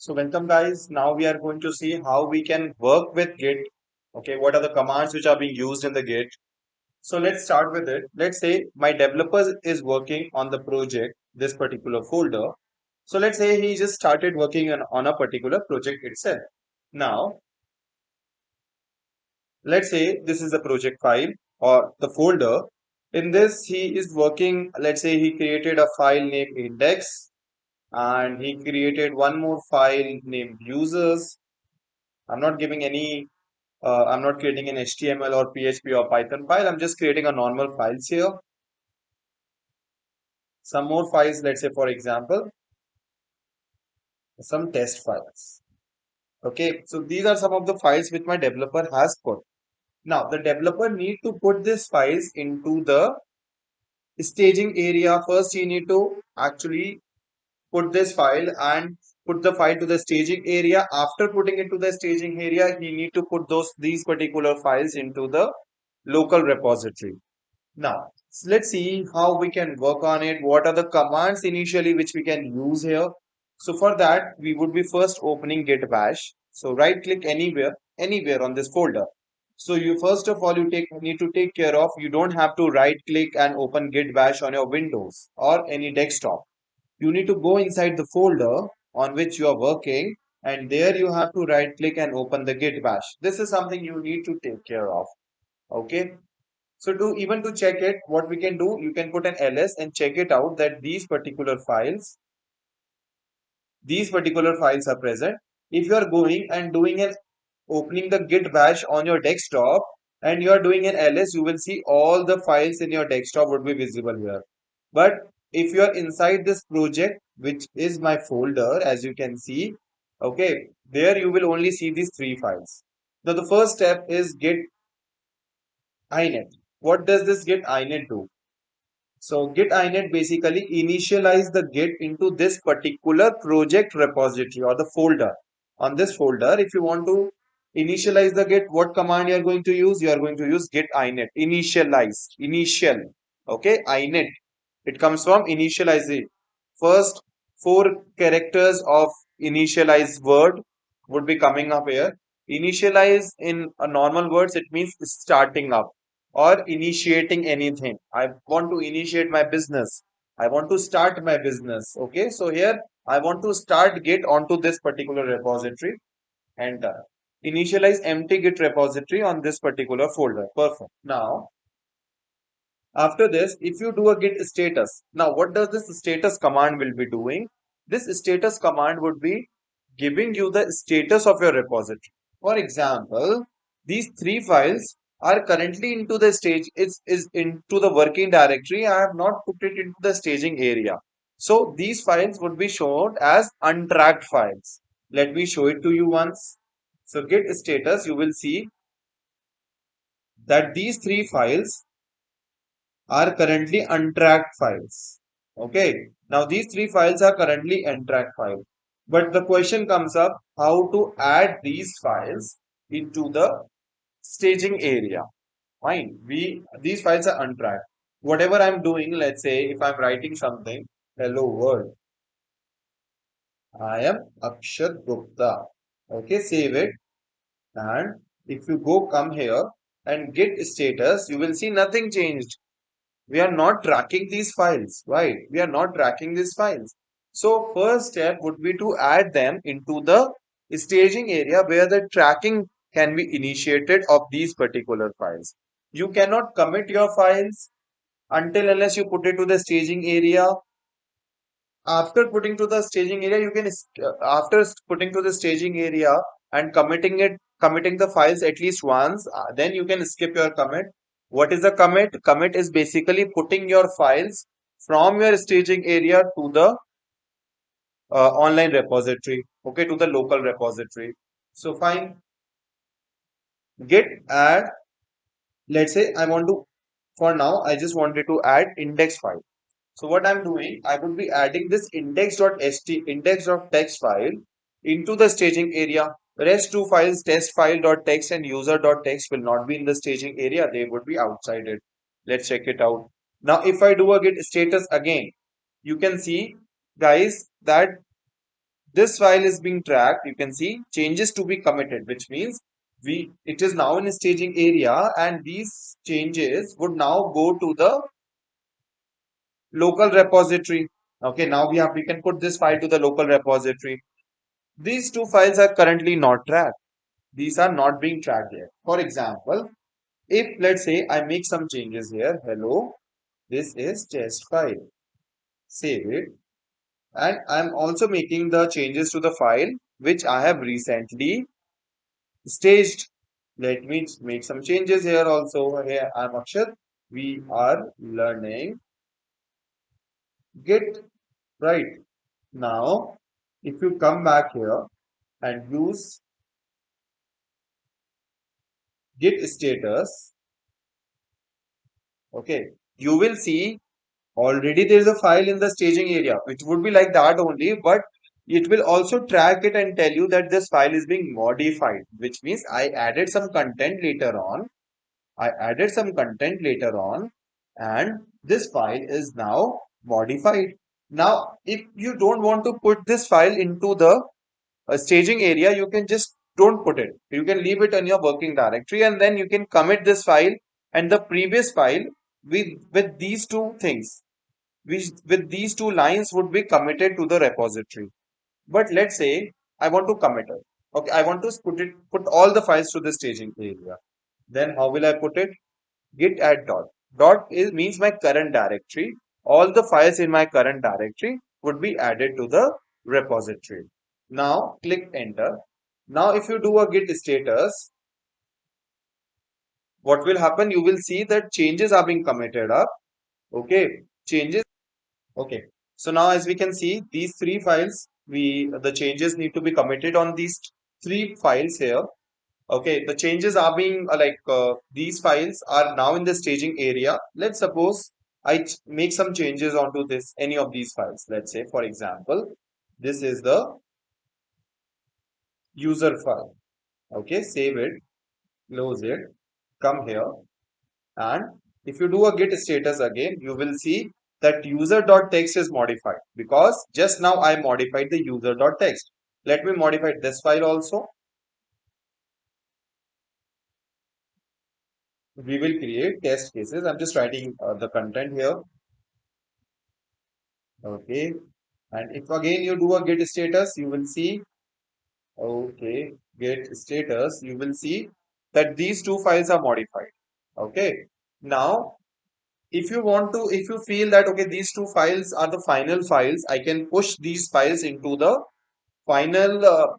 So welcome guys. Now we are going to see how we can work with Git. Okay, what are the commands which are being used in the Git? So let's start with it. Let's say my developer is working on the project, this particular folder. So let's say he just started working on a particular project itself. Now, let's say this is the project file or the folder. In this, he is working, let's say he created a file named index and he created one more file named users. I'm not giving any I'm not creating an HTML or PHP or Python file. I'm just creating a normal files here. Some more files, let's say for example, some test files. Okay, so these are some of the files which my developer has put. Now the developer need to put these files into the staging area. First, you need to actually put this file and put the file to the staging area. After putting it to the staging area, you need to put these particular files into the local repository. Now, let's see how we can work on it. What are the commands initially which we can use here? So for that, we would be first opening git bash. So right click anywhere on this folder. So you first of all, need to take care of, you don't have to right click and open git bash on your Windows or any desktop. You need to go inside the folder on which you are working, and there you have to right click and open the git bash. This is something you need to take care of. Okay. So to check it, what we can do, you can put an ls and check it out that these particular files are present. If you are going and doing an opening the git bash on your desktop and you are doing an ls, you will see all the files in your desktop would be visible here. But if you are inside this project, which is my folder, as you can see, okay, there you will only see these three files. Now the first step is git init. What does this git init do? So git init basically initialize the git into this particular project repository or the folder. On this folder, if you want to initialize the git, what command you are going to use? You are going to use git init, initial. Okay, init. It comes from initialize it. First four characters of initialize word would be coming up here. Initialize in a normal words, it means starting up or initiating anything. I want to initiate my business. I want to start my business. Okay, so here I want to start git onto this particular repository and initialize empty git repository on this particular folder. Perfect. Now, after this, if you do a git status, now what does this status command will be doing? This status command would be giving you the status of your repository. For example, these three files are currently into the stage, is into the working directory. I have not put it into the staging area. So these files would be shown as untracked files. Let me show it to you once. So git status, you will see that these three files are currently untracked files. Okay. Now these three files are currently untracked files. But the question comes up how to add these files into the staging area. Fine. These files are untracked. Whatever I'm doing, let's say if I'm writing something, hello world, I am Akshat Gupta. Okay, save it. And if you come here and git status, you will see nothing changed. We are not tracking these files, right? We are not tracking these files. So first step would be to add them into the staging area where the tracking can be initiated of these particular files. You cannot commit your files until unless you put it to the staging area. After putting to the staging area, you can after putting to the staging area and committing the files at least once, then you can skip your commit. What is a commit? Commit is basically putting your files from your staging area to the online repository, okay, to the local repository. So fine, git add, let's say I want to, for now I just wanted to add index file. So what I'm doing, I would be adding this index.text file into the staging area. Rest two files, test file.txt and user.txt, will not be in the staging area. They would be outside it. Let's check it out. Now, if I do a git status again, you can see, guys, that this file is being tracked. You can see changes to be committed, which means it is now in a staging area, and these changes would now go to the local repository. Okay, now we can put this file to the local repository. These two files are currently not tracked. These are not being tracked yet. For example, if let's say I make some changes here, hello, this is test file, save it, and I'm also making the changes to the file which I have recently staged. Let me make some changes here also. Here I'm Akshat. We are learning Git, right? Now, if you come back here and use Git status, okay, you will see already there is a file in the staging area, which would be like that only, but it will also track it and tell you that this file is being modified, which means I added some content later on. I added some content later on, and this file is now modified. Now, if you don't want to put this file into the staging area, you can just don't put it. You can leave it in your working directory, and then you can commit this file and the previous file with these two things, which with these two lines would be committed to the repository. But let's say I want to commit it. Okay, I want to put all the files to the staging area. Then how will I put it? Git add dot. Dot is means my current directory. All the files in my current directory would be added to the repository. Now click enter. Now if you do a git status, what will happen? You will see that changes are being committed up. Okay, changes. Okay. So now as we can see, these three files, the changes need to be committed on these three files here. Okay, the changes are being these files are now in the staging area. Let's suppose make some changes onto this any of these files. Let's say, for example, this is the user file. Okay, save it, close it, come here, and if you do a git status again, you will see that user.txt is modified because just now I modified the user.txt. Let me modify this file also. We will create test cases. I'm just writing the content here. Okay, and if again you do a git status, you will see, okay, git status, you will see that these two files are modified. Okay, now if you want to, if you feel that okay, these two files are the final files, I can push these files into the final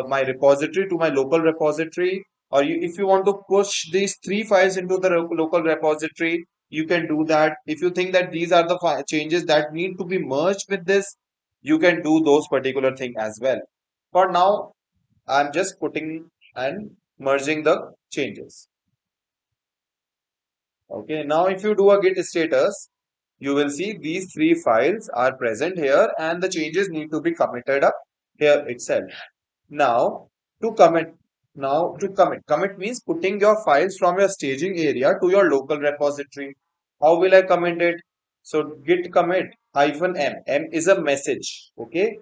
my repository to my local repository, or if you want to push these three files into the local repository, you can do that. If you think that these are the changes that need to be merged with this, you can do those particular thing as well. For now, I'm just putting and merging the changes. Okay, now if you do a git status, you will see these three files are present here and the changes need to be committed up here itself. Now to commit, commit means putting your files from your staging area to your local repository. How will I commit it? So git commit -m. M is a message. Okay,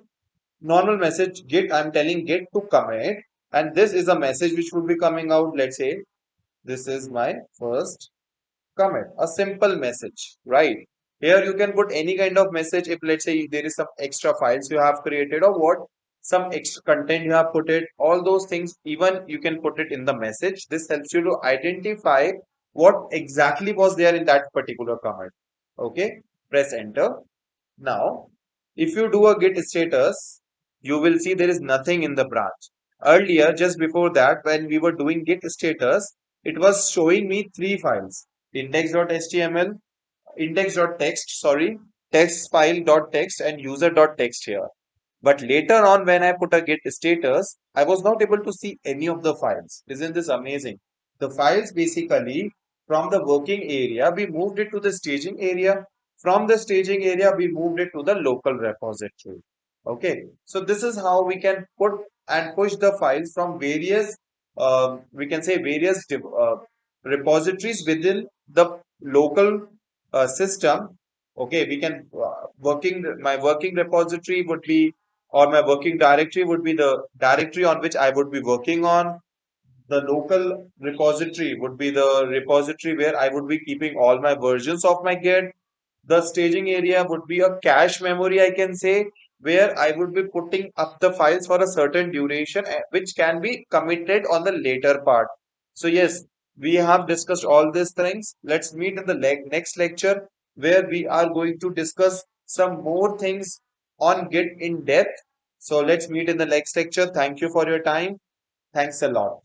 normal message git. I'm telling git to commit, and this is a message which would be coming out. Let's say this is my first commit, a simple message, right? Here you can put any kind of message. If let's say there is some extra files you have created or what, some extra content you have put it, all those things, even you can put it in the message. This helps you to identify what exactly was there in that particular commit. Okay, press enter. Now, if you do a git status, you will see there is nothing in the branch. Earlier, just before that, when we were doing git status, it was showing me three files: index.html, index.txt, sorry, text file.txt, and user.txt here. But later on, when I put a git status, I was not able to see any of the files. Isn't this amazing? The files basically from the working area, we moved it to the staging area. From the staging area, we moved it to the local repository. Okay, so this is how we can put and push the files from various, we can say various repositories within the local system. Okay, we can my working repository would be or my working directory would be the directory on which I would be working on. The local repository would be the repository where I would be keeping all my versions of my Git. The staging area would be a cache memory, I can say, where I would be putting up the files for a certain duration, which can be committed on the later part. So, yes, we have discussed all these things. Let's meet in the next lecture where we are going to discuss some more things on Git in depth. So, let's meet in the next lecture. Thank you for your time. Thanks a lot.